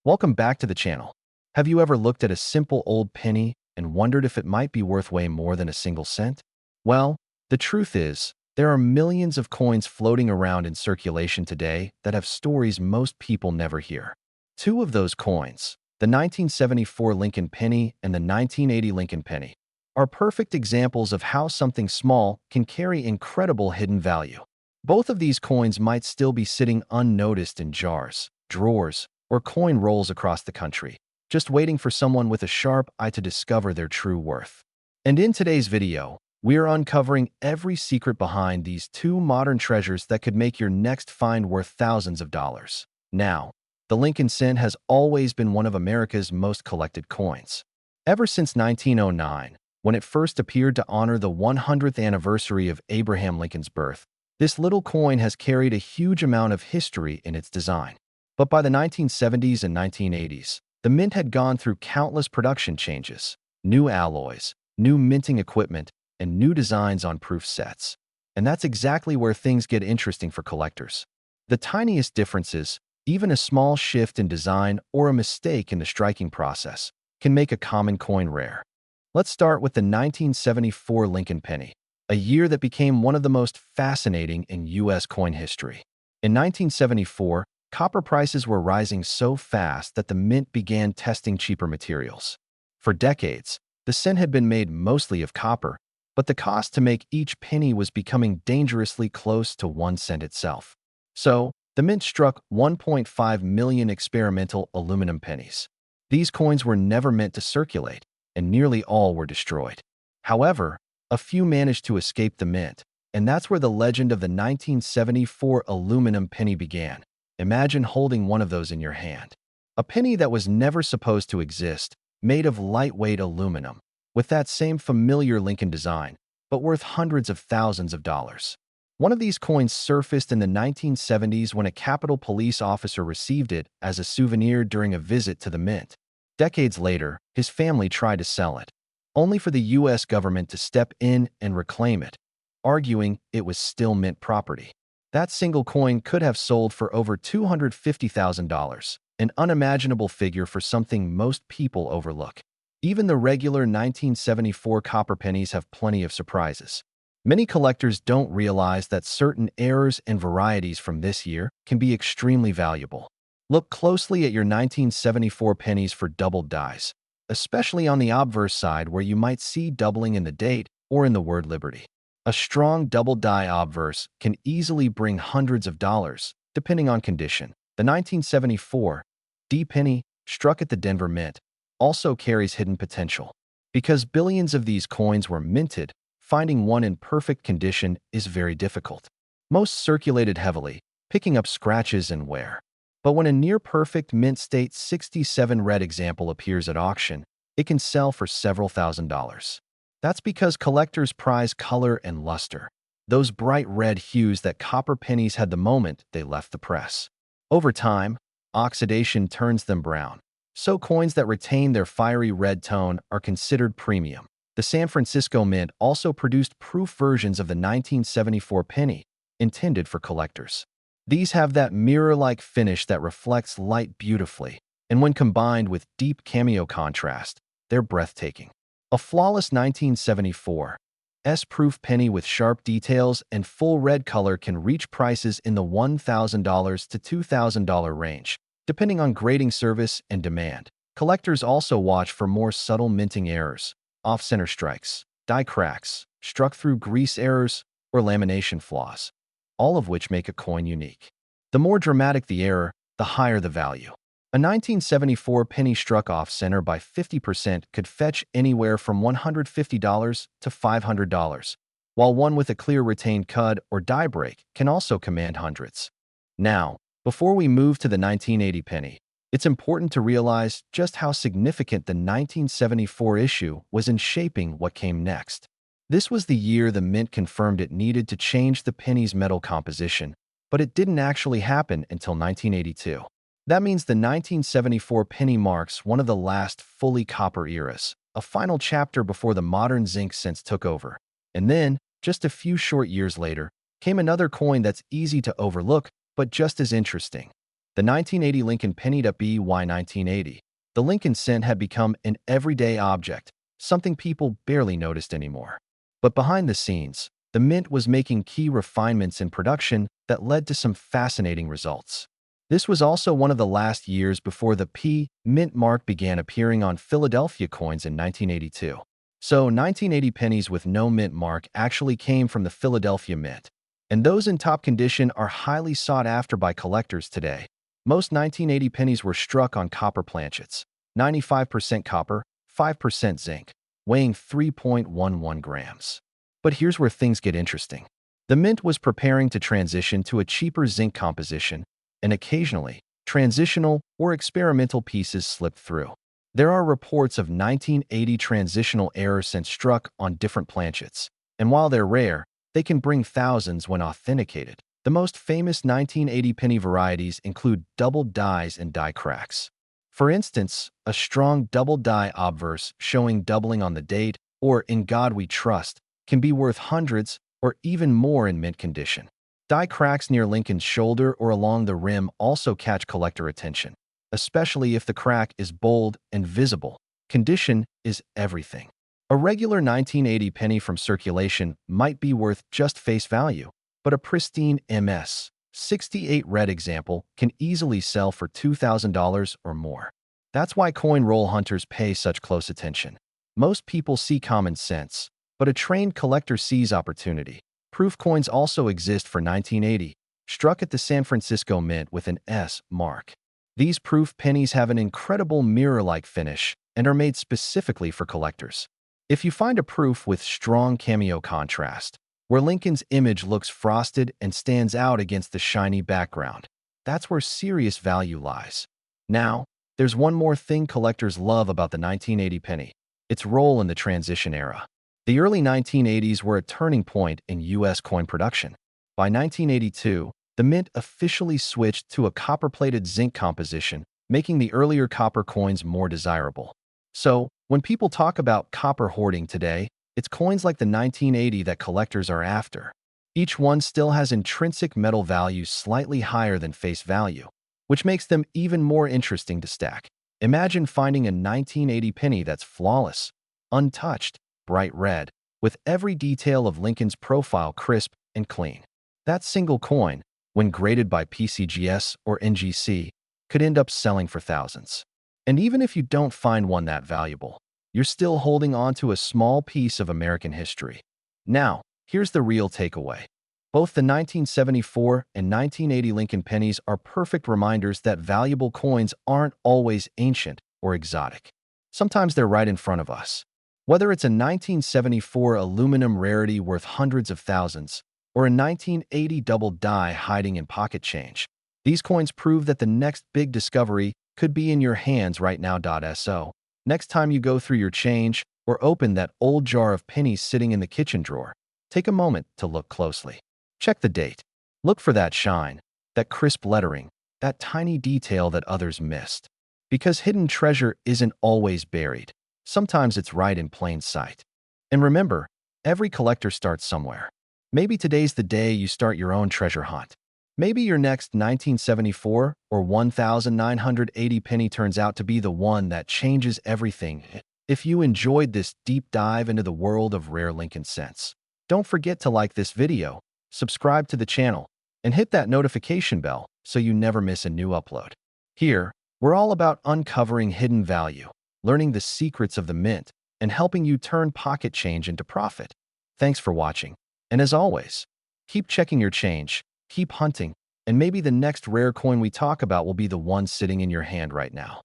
Welcome back to the channel. Have you ever looked at a simple old penny and wondered if it might be worth way more than a single cent? Well, the truth is, there are millions of coins floating around in circulation today that have stories most people never hear. Two of those coins, the 1974 Lincoln penny and the 1980 Lincoln penny, are perfect examples of how something small can carry incredible hidden value. Both of these coins might still be sitting unnoticed in jars, drawers, or coin rolls across the country, just waiting for someone with a sharp eye to discover their true worth. And in today's video, we're uncovering every secret behind these two modern treasures that could make your next find worth thousands of dollars. Now, the Lincoln cent has always been one of America's most collected coins. Ever since 1909, when it first appeared to honor the 100th anniversary of Abraham Lincoln's birth, this little coin has carried a huge amount of history in its design. But by the 1970s and 1980s, the mint had gone through countless production changes, new alloys, new minting equipment, and new designs on proof sets. And that's exactly where things get interesting for collectors. The tiniest differences, even a small shift in design or a mistake in the striking process, can make a common coin rare. Let's start with the 1974 Lincoln penny, a year that became one of the most fascinating in U.S. coin history. In 1974, copper prices were rising so fast that the mint began testing cheaper materials. For decades, the cent had been made mostly of copper, but the cost to make each penny was becoming dangerously close to 1 cent itself. So, the mint struck 1.5 million experimental aluminum pennies. These coins were never meant to circulate, and nearly all were destroyed. However, a few managed to escape the mint, and that's where the legend of the 1974 aluminum penny began. Imagine holding one of those in your hand. A penny that was never supposed to exist, made of lightweight aluminum, with that same familiar Lincoln design, but worth hundreds of thousands of dollars. One of these coins surfaced in the 1970s when a Capitol Police officer received it as a souvenir during a visit to the mint. Decades later, his family tried to sell it, only for the U.S. government to step in and reclaim it, arguing it was still mint property. That single coin could have sold for over $250,000, an unimaginable figure for something most people overlook. Even the regular 1974 copper pennies have plenty of surprises. Many collectors don't realize that certain errors and varieties from this year can be extremely valuable. Look closely at your 1974 pennies for doubled dies, especially on the obverse side where you might see doubling in the date or in the word Liberty. A strong double die obverse can easily bring hundreds of dollars, depending on condition. The 1974 D penny, struck at the Denver Mint, also carries hidden potential. Because billions of these coins were minted, finding one in perfect condition is very difficult. Most circulated heavily, picking up scratches and wear. But when a near-perfect mint state 67 red example appears at auction, it can sell for several $1,000s. That's because collectors prize color and luster, those bright red hues that copper pennies had the moment they left the press. Over time, oxidation turns them brown, so coins that retain their fiery red tone are considered premium. The San Francisco Mint also produced proof versions of the 1974 penny, intended for collectors. These have that mirror-like finish that reflects light beautifully, and when combined with deep cameo contrast, they're breathtaking. A flawless 1974 S-proof penny with sharp details and full red color can reach prices in the $1,000 to $2,000 range, depending on grading service and demand. Collectors also watch for more subtle minting errors, off-center strikes, die cracks, struck through grease errors, or lamination flaws, all of which make a coin unique. The more dramatic the error, the higher the value. A 1974 penny struck off-center by 50% could fetch anywhere from $150 to $500, while one with a clear retained cud or die break can also command hundreds. Now, before we move to the 1980 penny, it's important to realize just how significant the 1974 issue was in shaping what came next. This was the year the mint confirmed it needed to change the penny's metal composition, but it didn't actually happen until 1982. That means the 1974 penny marks one of the last fully copper eras, a final chapter before the modern zinc cents took over. And then, just a few short years later, came another coin that's easy to overlook, but just as interesting. The 1980 Lincoln penny. By 1980, the Lincoln cent had become an everyday object, something people barely noticed anymore. But behind the scenes, the mint was making key refinements in production that led to some fascinating results. This was also one of the last years before the P mint mark began appearing on Philadelphia coins in 1982. So 1980 pennies with no mint mark actually came from the Philadelphia Mint, and those in top condition are highly sought after by collectors today. Most 1980 pennies were struck on copper planchets, 95% copper, 5% zinc, weighing 3.11 grams. But here's where things get interesting. The mint was preparing to transition to a cheaper zinc composition, and occasionally, transitional or experimental pieces slipped through. There are reports of 1980 transitional error cents struck on different planchets, and while they're rare, they can bring thousands when authenticated. The most famous 1980 penny varieties include double dies and die cracks. For instance, a strong double die obverse showing doubling on the date, or In God We Trust, can be worth hundreds or even more in mint condition. Die cracks near Lincoln's shoulder or along the rim also catch collector attention, especially if the crack is bold and visible. Condition is everything. A regular 1980 penny from circulation might be worth just face value, but a pristine MS 68 red example can easily sell for $2,000 or more. That's why coin roll hunters pay such close attention. Most people see common sense, but a trained collector sees opportunity. Proof coins also exist for 1980, struck at the San Francisco Mint with an S mark. These proof pennies have an incredible mirror-like finish and are made specifically for collectors. If you find a proof with strong cameo contrast, where Lincoln's image looks frosted and stands out against the shiny background, that's where serious value lies. Now, there's one more thing collectors love about the 1980 penny: its role in the transition era. The early 1980s were a turning point in U.S. coin production. By 1982, the mint officially switched to a copper-plated zinc composition, making the earlier copper coins more desirable. So, when people talk about copper hoarding today, it's coins like the 1980 that collectors are after. Each one still has intrinsic metal value slightly higher than face value, which makes them even more interesting to stack. Imagine finding a 1980 penny that's flawless, untouched, bright red, with every detail of Lincoln's profile crisp and clean. That single coin, when graded by PCGS or NGC, could end up selling for thousands. And even if you don't find one that valuable, you're still holding on to a small piece of American history. Now, here's the real takeaway. Both the 1974 and 1980 Lincoln pennies are perfect reminders that valuable coins aren't always ancient or exotic. Sometimes they're right in front of us. Whether it's a 1974 aluminum rarity worth hundreds of thousands, or a 1980 double die hiding in pocket change, these coins prove that the next big discovery could be in your hands right now. So, next time you go through your change or open that old jar of pennies sitting in the kitchen drawer, take a moment to look closely. Check the date. Look for that shine, that crisp lettering, that tiny detail that others missed. Because hidden treasure isn't always buried. Sometimes it's right in plain sight. And remember, every collector starts somewhere. Maybe today's the day you start your own treasure hunt. Maybe your next 1974 or 1980 penny turns out to be the one that changes everything. If you enjoyed this deep dive into the world of rare Lincoln cents, don't forget to like this video, subscribe to the channel, and hit that notification bell so you never miss a new upload. Here, we're all about uncovering hidden value, learning the secrets of the mint, and helping you turn pocket change into profit. Thanks for watching. And as always, keep checking your change, keep hunting, and maybe the next rare coin we talk about will be the one sitting in your hand right now.